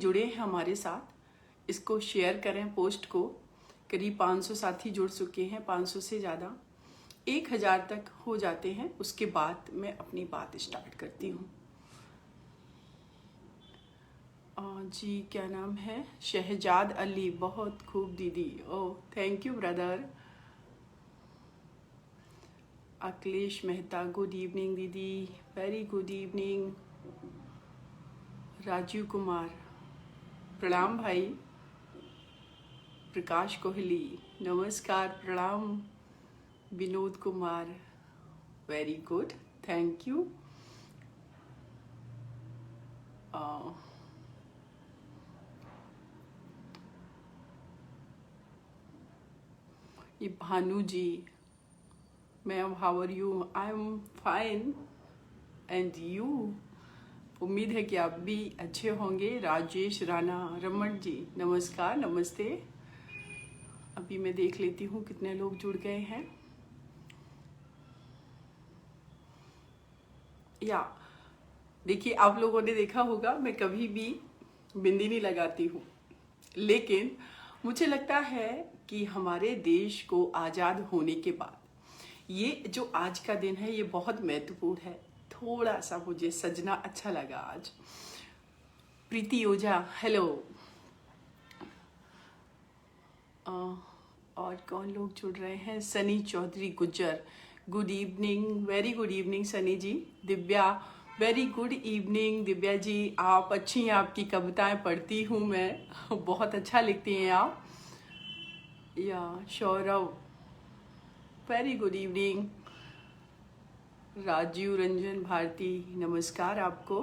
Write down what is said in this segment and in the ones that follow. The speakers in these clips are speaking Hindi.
जुड़े हैं हमारे साथ। इसको शेयर करें पोस्ट को। करीब 500 साथी जुड़ चुके हैं, 500 से ज़्यादा। 1000 तक हो जाते हैं, उसके बाद मैं अपनी बात स्टार्ट करती हूँ। जी क्या नाम है? शहजाद अली। बहुत खूब दीदी। Oh thank you brother. Akhilesh Mehta, good evening दीदी। Very good evening. Rajiv Kumar, प्रणाम भाई। प्रकाश कोहली, नमस्कार, प्रणाम। Vinod Kumar, very good, thank you. ये Bhanu ji, ma'am how are you? I am fine and you? उम्मीद है कि आप भी अच्छे होंगे। राजेश राणा, रमन जी, नमस्कार, नमस्ते। अभी मैं देख लेती हूँ कितने लोग जुड़ गए हैं। या देखिए, आप लोगों ने देखा होगा मैं कभी भी बिंदी नहीं लगाती हूँ, लेकिन मुझे लगता है कि हमारे देश को आज़ाद होने के बाद ये जो आज का दिन है ये बहुत महत्वपूर्ण है। थोड़ा सा मुझे सजना अच्छा लगा आज। प्रीति ओझा, हेलो। और कौन लोग जुड़ रहे हैं? Sunny Chaudhary Gujjar, good evening, very good evening Sunny ji. Divya, very good evening Divya ji. आप अच्छी हैं, आपकी कविताएं पढ़ती हूँ मैं बहुत अच्छा लिखती हैं आप। या Saurabh, very good evening. Rajeev Ranjan Bharti, नमस्कार आपको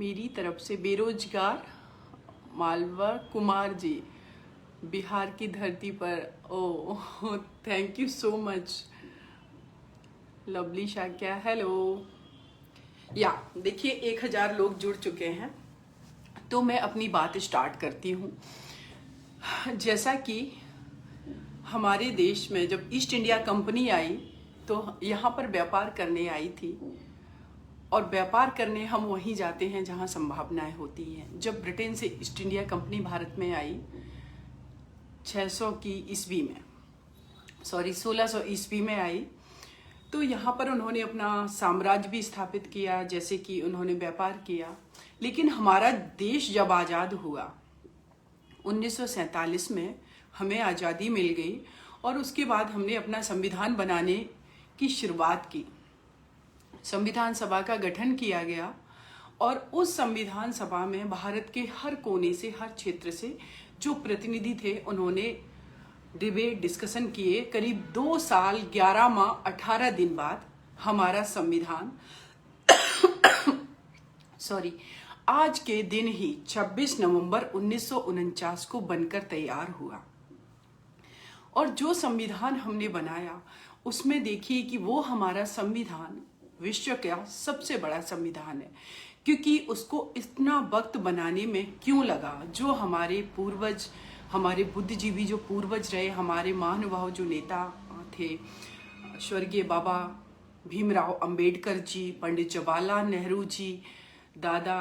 मेरी तरफ से। बेरोजगार मालवा कुमार जी, बिहार की धरती पर। Oh thank you so much. Lovely Shakya, hello. या देखिए 1000 लोग जुड़ चुके हैं, तो मैं अपनी बात स्टार्ट करती हूँ। जैसा कि हमारे देश में जब ईस्ट इंडिया कंपनी आई तो यहाँ पर व्यापार करने आई थी, और व्यापार करने हम वहीं जाते हैं जहाँ संभावनाएं होती हैं। जब ब्रिटेन से ईस्ट इंडिया कंपनी भारत में आई 600 की ईस्वी में, 1600 ईस्वी में आई, तो यहाँ पर उन्होंने अपना साम्राज्य भी स्थापित किया, जैसे कि उन्होंने व्यापार किया। लेकिन हमारा देश जब आज़ाद हुआ 1947 में, हमें आज़ादी मिल गई, और उसके बाद हमने अपना संविधान बनाने की शुरुआत की। संविधान सभा का गठन किया गया, और उस संविधान सभा में भारत के हर कोने से, हर क्षेत्र से जो प्रतिनिधि थे उन्होंने डिबेट, डिस्कशन किए। करीब 2 साल 11 माह 18 दिन बाद हमारा संविधान आज के दिन ही 26 नवंबर 1949 को बनकर तैयार हुआ। और जो संविधान हमने बनाया उसमें देखिए कि वो हमारा संविधान विश्व का सबसे बड़ा संविधान है। क्योंकि उसको इतना वक्त बनाने में क्यों लगा? जो हमारे पूर्वज, हमारे बुद्धिजीवी जो पूर्वज रहे, हमारे महानुभाव जो नेता थे, स्वर्गीय बाबा भीमराव अंबेडकर जी, पंडित जवाहरलाल नेहरू जी, दादा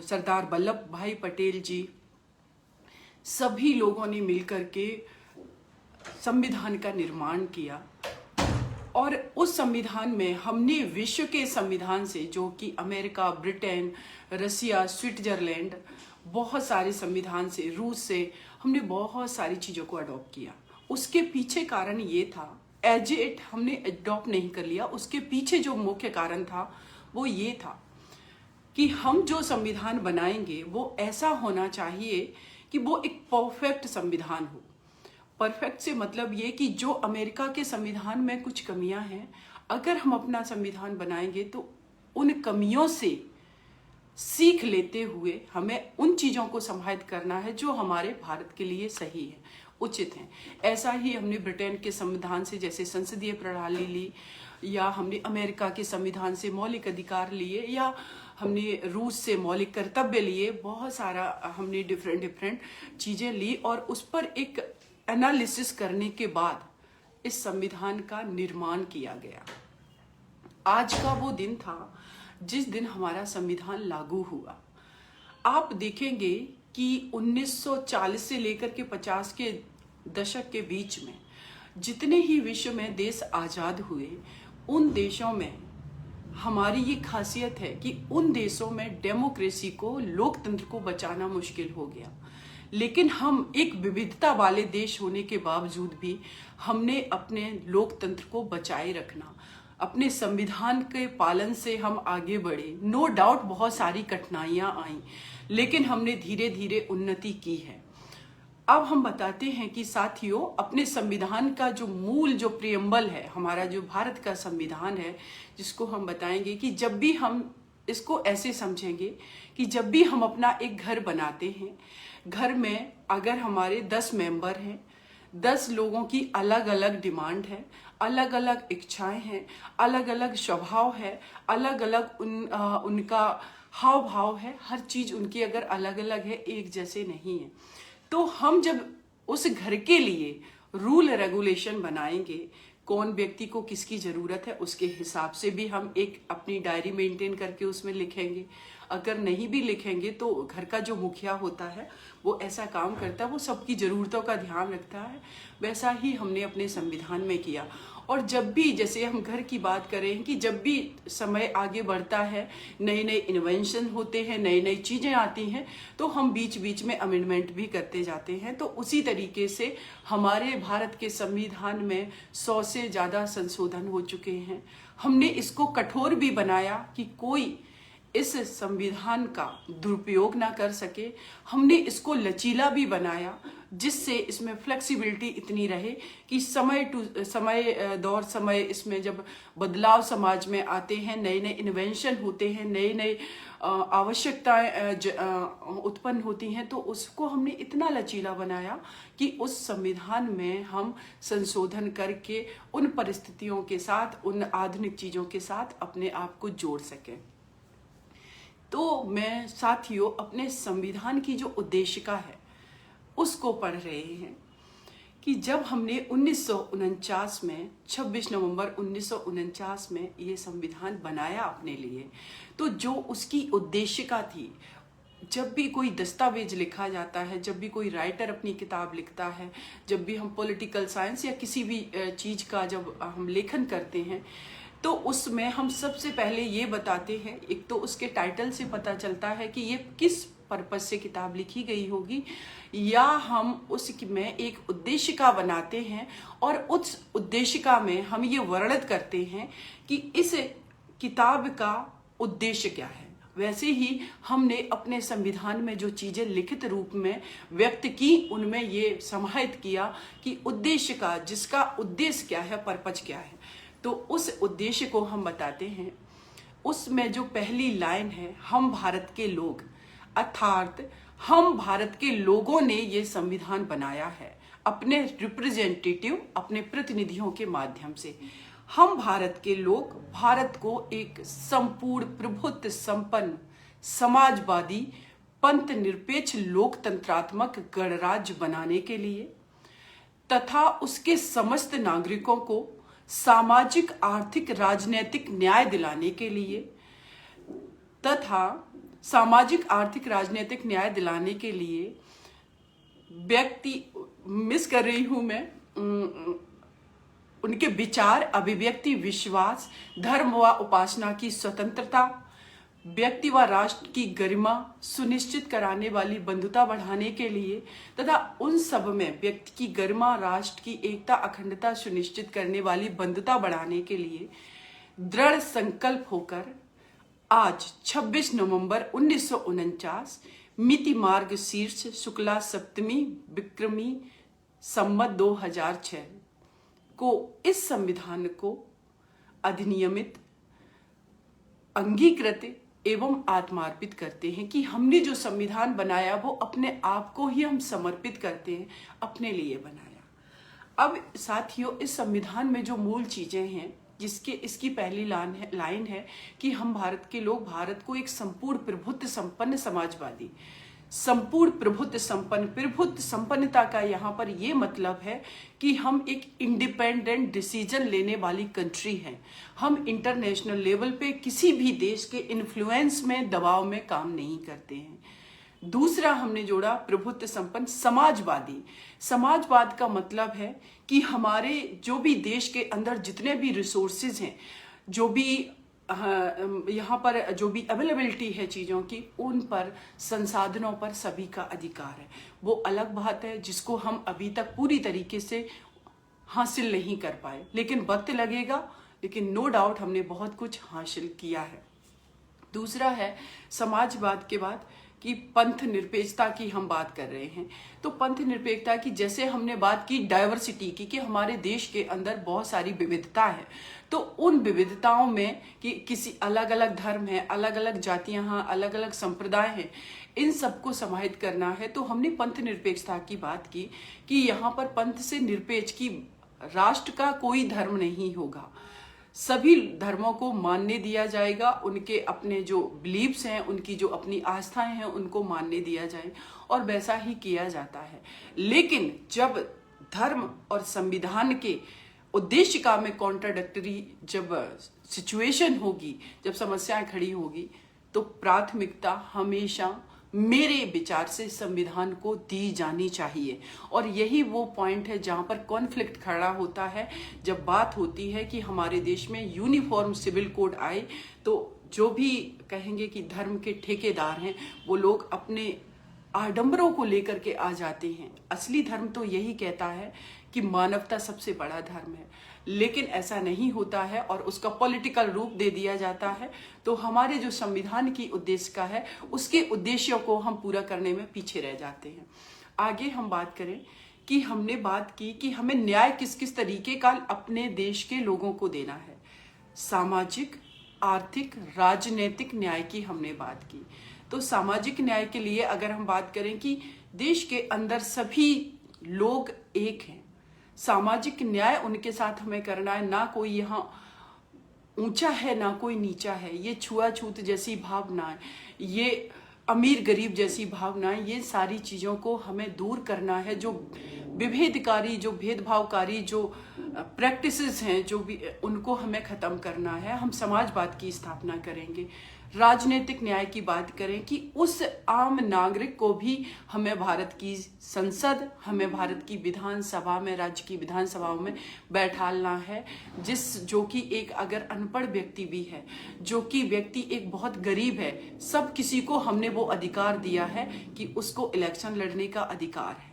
सरदार वल्लभ भाई पटेल जी, सभी लोगों ने मिलकर के संविधान का निर्माण किया। और उस संविधान में हमने विश्व के संविधान से, जो कि अमेरिका, ब्रिटेन, रसिया, स्विट्जरलैंड, बहुत सारे संविधान से, रूस से, हमने बहुत सारी चीज़ों को अडॉप्ट किया। उसके पीछे कारण ये था, एज इट हमने अडॉप्ट नहीं कर लिया। उसके पीछे जो मुख्य कारण था वो ये था कि हम जो संविधान बनाएंगे वो ऐसा होना चाहिए कि वो एक परफेक्ट संविधान हो। परफेक्ट से मतलब ये कि जो अमेरिका के संविधान में कुछ कमियां हैं, अगर हम अपना संविधान बनाएंगे तो उन कमियों से सीख लेते हुए हमें उन चीज़ों को समाहित करना है जो हमारे भारत के लिए सही है, उचित है। ऐसा ही हमने ब्रिटेन के संविधान से जैसे संसदीय प्रणाली ली, या हमने अमेरिका के संविधान से मौलिक अधिकार लिए, या हमने रूस से मौलिक कर्तव्य लिए। बहुत सारा हमने डिफरेंट चीज़ें ली, और उस पर एक एनालिसिस करने के बाद इस संविधान का निर्माण किया गया। आज का वो दिन था जिस दिन हमारा संविधान लागू हुआ। आप देखेंगे कि 1940 से लेकर के 50 के दशक के बीच में जितने ही विश्व में देश आज़ाद हुए, उन देशों में हमारी ये खासियत है कि उन देशों में डेमोक्रेसी को, लोकतंत्र को बचाना मुश्किल हो गया। लेकिन हम एक विविधता वाले देश होने के बावजूद भी हमने अपने लोकतंत्र को बचाए रखना, अपने संविधान के पालन से हम आगे बढ़े। नो डाउट बहुत सारी कठिनाइयां आई, लेकिन हमने धीरे धीरे उन्नति की है। अब हम बताते हैं कि साथियों, अपने संविधान का जो मूल जो प्रियम्बल है, हमारा जो भारत का संविधान है, जिसको हम बताएंगे कि जब भी हम इसको ऐसे समझेंगे कि जब भी हम अपना एक घर बनाते हैं, घर में अगर हमारे 10 मेंबर हैं, 10 लोगों की अलग अलग डिमांड है, अलग अलग इच्छाएं हैं, अलग अलग स्वभाव है, अलग अलग उनका हाव भाव है, हर चीज उनकी अगर अलग अलग है, एक जैसे नहीं है, तो हम जब उस घर के लिए रूल रेगुलेशन बनाएंगे, कौन व्यक्ति को किसकी जरूरत है, उसके हिसाब से भी हम एक अपनी डायरी मेंटेन करके उसमें लिखेंगे। अगर नहीं भी लिखेंगे तो घर का जो मुखिया होता है वो ऐसा काम करता है, वो सबकी जरूरतों का ध्यान रखता है। वैसा ही हमने अपने संविधान में किया। और जब भी, जैसे हम घर की बात करें कि जब भी समय आगे बढ़ता है, नए नए इन्वेंशन होते हैं, नई नई चीज़ें आती हैं, तो हम बीच बीच में अमेंडमेंट भी करते जाते हैं। तो उसी तरीके से हमारे भारत के संविधान में 100 से ज़्यादा संशोधन हो चुके हैं। हमने इसको कठोर भी बनाया कि कोई इस संविधान का दुरुपयोग ना कर सके। हमने इसको लचीला भी बनाया, जिससे इसमें फ्लेक्सिबिलिटी इतनी रहे कि समय टू समय इसमें जब बदलाव समाज में आते हैं, नए नए इन्वेंशन होते हैं, नए नए आवश्यकताएं उत्पन्न होती हैं, तो उसको हमने इतना लचीला बनाया कि उस संविधान में हम संशोधन करके उन परिस्थितियों के साथ, उन आधुनिक चीज़ों के साथ अपने आप को जोड़ सकें। तो मैं साथियों अपने संविधान की जो उद्देशिका है उसको पढ़ रहे हैं कि जब हमने 1949 में 26 नवंबर 1949 में ये संविधान बनाया अपने लिए, तो जो उसकी उद्देशिका थी, जब भी कोई दस्तावेज लिखा जाता है, जब भी कोई राइटर अपनी किताब लिखता है, जब भी हम पॉलिटिकल साइंस या किसी भी चीज़ का जब हम लेखन करते हैं, तो उसमें हम सबसे पहले ये बताते हैं, एक तो उसके टाइटल से पता चलता है कि ये किस पर्पस से किताब लिखी गई होगी, या हम उसमें एक उद्देशिका बनाते हैं और उस उद्देशिका में हम ये वर्णित करते हैं कि इस किताब का उद्देश्य क्या है। वैसे ही हमने अपने संविधान में जो चीज़ें लिखित रूप में व्यक्त की, उनमें ये समाहित किया कि उद्देश्य का, जिसका उद्देश्य क्या है, पर्पज क्या है। तो उस उद्देश्य को हम बताते हैं। उसमें जो पहली लाइन है, हम भारत के लोग, अर्थात हम भारत के लोगों ने ये संविधान बनाया है अपने रिप्रेजेंटेटिव, अपने प्रतिनिधियों के माध्यम से। हम भारत के लोग भारत को एक संपूर्ण, प्रभुत्व संपन्न, समाजवादी, पंथ निरपेक्ष, लोकतंत्रात्मक गणराज्य बनाने के लिए तथा उसके समस्त नागरिकों को सामाजिक, आर्थिक, राजनीतिक न्याय दिलाने के लिए तथा सामाजिक, आर्थिक, राजनीतिक न्याय दिलाने के लिए उनके विचार, अभिव्यक्ति, विश्वास, धर्म व उपासना की स्वतंत्रता, व्यक्ति व राष्ट्र की गरिमा सुनिश्चित कराने वाली बंधुता बढ़ाने के लिए तथा उन सब में व्यक्ति की गरिमा, राष्ट्र की एकता, अखंडता सुनिश्चित करने वाली बंधुता बढ़ाने के लिए दृढ़ संकल्प होकर आज 26 नवंबर 1949 मिति मार्ग शीर्ष शुक्ला सप्तमी विक्रमी संवत 2006 को इस संविधान को अधिनियमित, अंगीकृत एवं आत्मार्पित करते हैं कि हमने जो संविधान बनाया वो अपने आप को ही हम समर्पित करते हैं, अपने लिए बनाया। अब साथियों, इस संविधान में जो मूल चीजें हैं, इसकी पहली लाइन है कि हम भारत के लोग भारत को एक संपूर्ण, प्रभुत्व संपन्न, समाजवादी, संपूर्ण प्रभुत्व संपन्नता का यहाँ पर ये मतलब है कि हम एक इंडिपेंडेंट डिसीजन लेने वाली कंट्री हैं। हम इंटरनेशनल लेवल पे किसी भी देश के इन्फ्लुएंस में, दबाव में काम नहीं करते हैं। दूसरा हमने जोड़ा प्रभुत्व संपन्न समाजवादी। समाजवाद का मतलब है कि हमारे जो भी देश के अंदर जितने भी रिसोर्सेज हैं, जो भी यहाँ पर जो भी अवेलेबिलिटी है चीज़ों की, उन पर, संसाधनों पर सभी का अधिकार है। वो अलग बात है जिसको हम अभी तक पूरी तरीके से हासिल नहीं कर पाए, लेकिन वक्त लगेगा, लेकिन नो डाउट हमने बहुत कुछ हासिल किया है। दूसरा है समाजवाद के बाद कि पंथ निरपेक्षता की हम बात कर रहे हैं। तो पंथ निरपेक्षता की, जैसे हमने बात की डाइवर्सिटी की, कि हमारे देश के अंदर बहुत सारी विविधता है, तो उन विविधताओं में कि किसी अलग अलग धर्म है, अलग अलग जातियां हैं, अलग अलग संप्रदाय हैं, इन सबको समाहित करना है। तो हमने पंथ निरपेक्षता की बात की कि यहाँ पर पंथ से निरपेक्ष की राष्ट्र का कोई धर्म नहीं होगा, सभी धर्मों को मानने दिया जाएगा, उनके अपने जो बिलीव्स हैं, उनकी जो अपनी आस्थाएं हैं, उनको मानने दिया जाए, और वैसा ही किया जाता है। लेकिन जब धर्म और संविधान के उद्देश्य का में कॉन्ट्राडिक्टरी जब सिचुएशन होगी, जब समस्याएं खड़ी होगी, तो प्राथमिकता हमेशा मेरे विचार से संविधान को दी जानी चाहिए। और यही वो पॉइंट है जहां पर कॉन्फ्लिक्ट खड़ा होता है, जब बात होती है कि हमारे देश में यूनिफॉर्म सिविल कोड आए, तो जो भी कहेंगे कि धर्म के ठेकेदार हैं, वो लोग अपने आडंबरों को लेकर के आ जाते हैं। असली धर्म तो यही कहता है कि मानवता सबसे बड़ा धर्म है, लेकिन ऐसा नहीं होता है और उसका पॉलिटिकल रूप दे दिया जाता है। तो हमारे जो संविधान की उद्देश्य का है, उसके उद्देश्यों को हम पूरा करने में पीछे रह जाते हैं। आगे हम बात करें कि हमने बात की कि हमें न्याय किस किस तरीके का अपने देश के लोगों को देना है। सामाजिक, आर्थिक, राजनीतिक न्याय की हमने बात की। तो सामाजिक न्याय के लिए अगर हम बात करें कि देश के अंदर सभी लोग एक हैं, सामाजिक न्याय उनके साथ हमें करना है, ना कोई यहाँ ऊंचा है ना कोई नीचा है, ये छुआछूत जैसी भावनाएं, ये अमीर गरीब जैसी भावनाएं, ये सारी चीज़ों को हमें दूर करना है। जो विभेदकारी, जो भेदभावकारी जो प्रैक्टिसेस हैं, जो भी, उनको हमें ख़त्म करना है। हम समाजवाद की स्थापना करेंगे। राजनीतिक न्याय की बात करें कि उस आम नागरिक को भी हमें भारत की संसद, हमें भारत की विधानसभा में, राज्य की विधानसभाओं में बैठालना है, जो कि एक अगर अनपढ़ व्यक्ति भी है, जो कि व्यक्ति एक बहुत गरीब है, सब किसी को हमने वो अधिकार दिया है कि उसको इलेक्शन लड़ने का अधिकार है।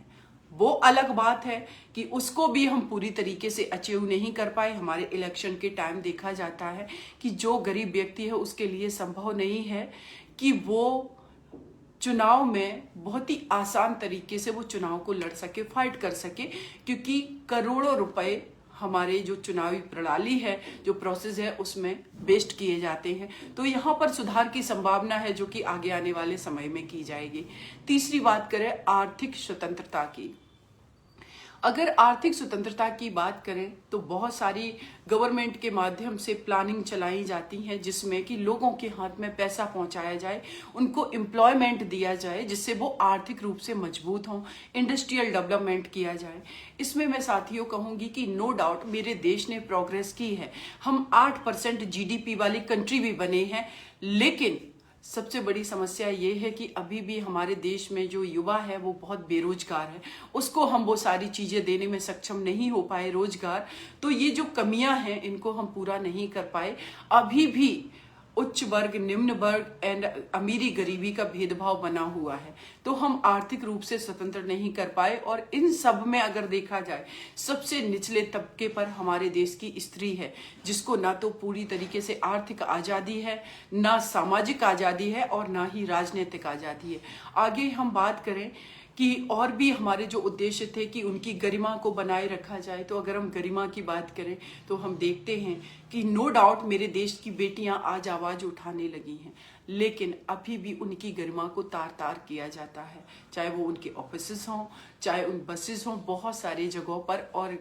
वो अलग बात है कि उसको भी हम पूरी तरीके से अचीव नहीं कर पाए। हमारे इलेक्शन के टाइम देखा जाता है कि जो गरीब व्यक्ति है उसके लिए संभव नहीं है कि वो चुनाव में बहुत ही आसान तरीके से वो चुनाव को लड़ सके, फाइट कर सके, क्योंकि करोड़ों रुपए हमारे जो चुनावी प्रणाली है, जो प्रोसेस है, उसमें वेस्ट किए जाते हैं। तो यहाँ पर सुधार की संभावना है, जो कि आगे आने वाले समय में की जाएगी। तीसरी बात करें आर्थिक स्वतंत्रता की। अगर आर्थिक स्वतंत्रता की बात करें तो बहुत सारी गवर्नमेंट के माध्यम से प्लानिंग चलाई जाती हैं, जिसमें कि लोगों के हाथ में पैसा पहुंचाया जाए, उनको एम्प्लॉयमेंट दिया जाए, जिससे वो आर्थिक रूप से मजबूत हों, इंडस्ट्रियल डेवलपमेंट किया जाए। इसमें मैं साथियों कहूंगी कि नो डाउट मेरे देश ने प्रोग्रेस की है। हम 8% GDP वाली कंट्री भी बने हैं, लेकिन सबसे बड़ी समस्या ये है कि अभी भी हमारे देश में जो युवा है वो बहुत बेरोजगार है, उसको हम वो सारी चीज़ें देने में सक्षम नहीं हो पाए, रोजगार। तो ये जो कमियां हैं, इनको हम पूरा नहीं कर पाए। अभी भी उच्च वर्ग, निम्न वर्ग एंड अमीरी गरीबी का भेदभाव बना हुआ है, तो हम आर्थिक रूप से स्वतंत्र नहीं कर पाए। और इन सब में अगर देखा जाए, सबसे निचले तबके पर हमारे देश की स्त्री है, जिसको ना तो पूरी तरीके से आर्थिक आज़ादी है, ना सामाजिक आज़ादी है, और ना ही राजनीतिक आज़ादी है। आगे हम बात करें कि और भी हमारे जो उद्देश्य थे कि उनकी गरिमा को बनाए रखा जाए, तो अगर हम गरिमा की बात करें तो हम देखते हैं कि नो डाउट मेरे देश की बेटियां आज आवाज़ उठाने लगी हैं, लेकिन अभी भी उनकी गरिमा को तार तार किया जाता है, चाहे वो उनके ऑफिसेस हों, चाहे उन बसेस हों, बहुत सारी जगहों पर। और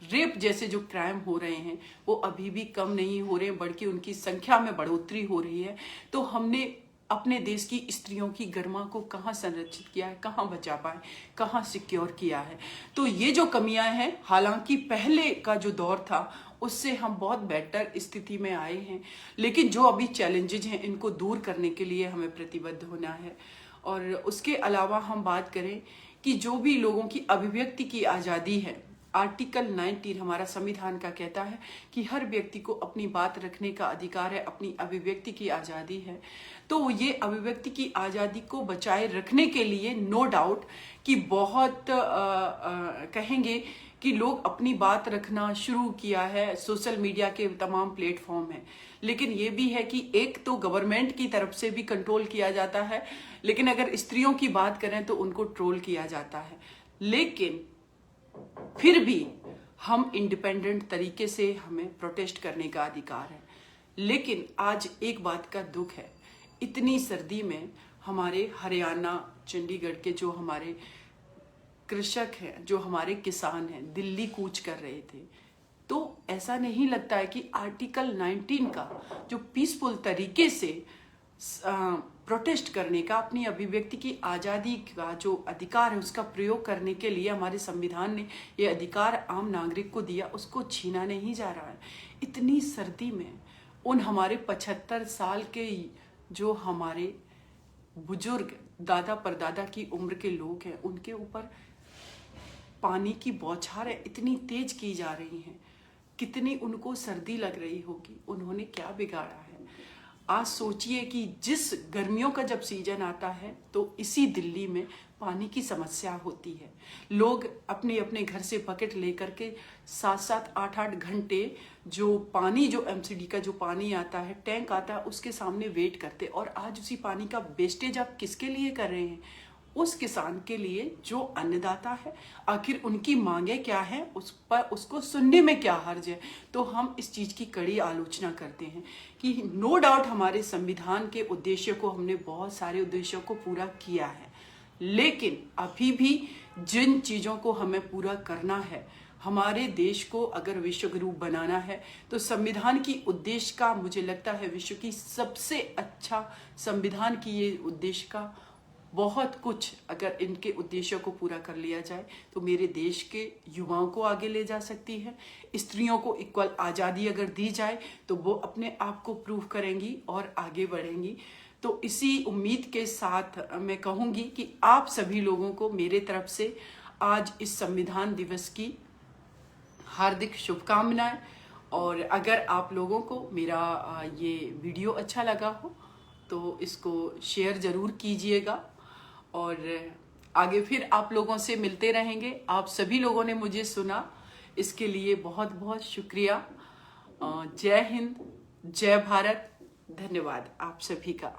रेप जैसे जो क्राइम हो रहे हैं वो अभी भी कम नहीं हो रहे, बल्कि उनकी संख्या में बढ़ोतरी हो रही है। तो हमने अपने देश की स्त्रियों की गरिमा को कहाँ संरक्षित किया है, कहाँ बचा पाए, कहाँ सिक्योर किया है। तो ये जो कमियां हैं, हालांकि पहले का जो दौर था उससे हम बहुत बेटर स्थिति में आए हैं, लेकिन जो अभी चैलेंजेज हैं इनको दूर करने के लिए हमें प्रतिबद्ध होना है। और उसके अलावा हम बात करें कि जो भी लोगों की अभिव्यक्ति की आज़ादी है, आर्टिकल 19 हमारा संविधान का कहता है कि हर व्यक्ति को अपनी बात रखने का अधिकार है, अपनी अभिव्यक्ति की आज़ादी है। तो ये अभिव्यक्ति की आज़ादी को बचाए रखने के लिए नो डाउट कि बहुत कहेंगे कि लोग अपनी बात रखना शुरू किया है, सोशल मीडिया के तमाम प्लेटफॉर्म हैं। लेकिन ये भी है कि एक तो गवर्नमेंट की तरफ से भी कंट्रोल किया जाता है, लेकिन अगर स्त्रियों की बात करें तो उनको ट्रोल किया जाता है। लेकिन फिर भी हम इंडिपेंडेंट तरीके से, हमें प्रोटेस्ट करने का अधिकार है। लेकिन आज एक बात का दुख है, इतनी सर्दी में हमारे हरियाणा, चंडीगढ़ के जो हमारे कृषक हैं, जो हमारे किसान हैं, दिल्ली कूच कर रहे थे। तो ऐसा नहीं लगता है कि आर्टिकल 19 का जो पीसफुल तरीके से प्रोटेस्ट करने का, अपनी अभिव्यक्ति की आज़ादी का जो अधिकार है उसका प्रयोग करने के लिए हमारे संविधान ने ये अधिकार आम नागरिक को दिया, उसको छीना नहीं जा रहा है। इतनी सर्दी में उन हमारे 75 साल के जो हमारे बुजुर्ग दादा परदादा की उम्र के लोग हैं, उनके ऊपर पानी की बौछारें इतनी तेज की जा रही हैं, कितनी उनको सर्दी लग रही होगी, उन्होंने क्या बिगाड़ा है। आज सोचिए कि जिस गर्मियों का जब सीजन आता है तो इसी दिल्ली में पानी की समस्या होती है। लोग अपने अपने घर से बकेट लेकर के 7-7, 8-8 घंटे जो पानी, जो एमसीडी का जो पानी आता है, टैंक आता है, उसके सामने वेट करते। और आज उसी पानी का वेस्टेज आप किसके लिए कर रहे हैं? उस किसान के लिए जो अन्नदाता है। आखिर उनकी मांगे क्या है, उस पर उसको सुनने में क्या हर्ज है। तो हम इस चीज की कड़ी आलोचना करते हैं कि नो डाउट हमारे संविधान के उद्देश्य को, हमने बहुत सारे उद्देश्यों को पूरा किया है, लेकिन अभी भी जिन चीजों को हमें पूरा करना है, हमारे देश को अगर विश्व गुरु बनाना है, तो संविधान की उद्देश्य का, मुझे लगता है विश्व की सबसे अच्छा संविधान की ये उद्देश्य का बहुत कुछ, अगर इनके उद्देश्यों को पूरा कर लिया जाए तो मेरे देश के युवाओं को आगे ले जा सकती है। स्त्रियों को इक्वल आज़ादी अगर दी जाए तो वो अपने आप को प्रूव करेंगी और आगे बढ़ेंगी। तो इसी उम्मीद के साथ मैं कहूँगी कि आप सभी लोगों को मेरे तरफ से आज इस संविधान दिवस की हार्दिक शुभकामनाएं। और अगर आप लोगों को मेरा ये वीडियो अच्छा लगा हो तो इसको शेयर ज़रूर कीजिएगा, और आगे फिर आप लोगों से मिलते रहेंगे। आप सभी लोगों ने मुझे सुना, इसके लिए बहुत बहुत शुक्रिया। जय हिंद, जय भारत, धन्यवाद आप सभी का।